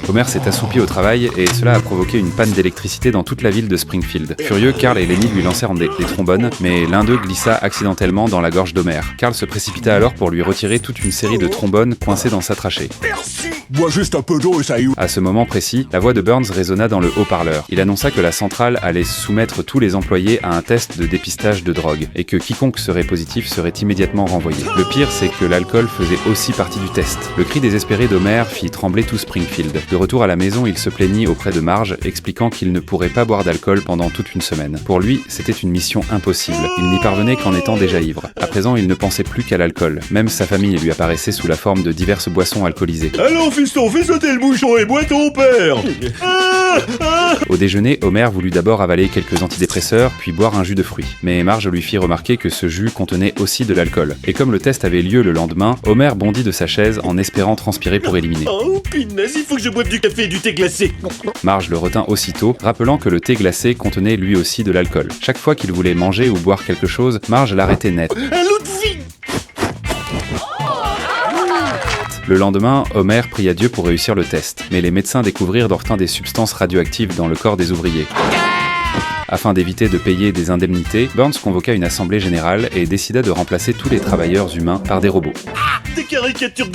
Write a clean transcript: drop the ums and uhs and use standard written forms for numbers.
Homer s'est assoupi au travail et cela a provoqué une panne d'électricité dans toute la ville de Springfield. Furieux, Carl et Lenny lui lancèrent des trombones, mais l'un d'eux glissa accidentellement dans la gorge d'Homer. Carl se précipita alors pour lui retirer toute une série de trombones coincés dans sa trachée. Bois juste un peu d'eau et ça y est. À ce moment précis, la voix de Burns résonna dans le haut-parleur. Il annonça que la centrale allait soumettre tous les employés à un test de dépistage de drogue, et que quiconque serait positif serait immédiatement renvoyé. Le pire, c'est que l'alcool faisait aussi partie du test. Le cri désespéré d'Homer fit trembler tout Springfield. De retour à la maison, il se plaignit auprès de Marge, expliquant qu'il ne pourrait pas boire d'alcool pendant toute une semaine. Pour lui, c'était une mission impossible. Il n'y parvenait qu'en étant déjà ivre. À présent, il ne pensait plus qu'à l'alcool. Même sa famille lui apparaissait sous la forme de diverses boissons alcoolisées. Allons, fiston, fais sauter le bouchon et bois ton père. Au déjeuner, Homer voulut d'abord avaler quelques antidépresseurs, puis boire un jus de fruits. Mais Marge lui fit remarquer que ce jus contenait aussi de l'alcool. Et comme le test avait lieu le lendemain, Homer bondit de sa chaise en espérant transpirer pour éliminer. Oh, pinaise, il faut que je boive du café et du thé glacé. Marge le retint aussitôt, rappelant que le thé glacé contenait lui aussi de l'alcool. Chaque fois qu'il voulait manger ou boire quelque chose, Marge l'arrêtait net. Un lot de vie. Le lendemain, Homer pria Dieu pour réussir le test, mais les médecins découvrirent enfin des substances radioactives dans le corps des ouvriers. Afin d'éviter de payer des indemnités, Burns convoqua une assemblée générale et décida de remplacer tous les travailleurs humains par des robots. Des caricatures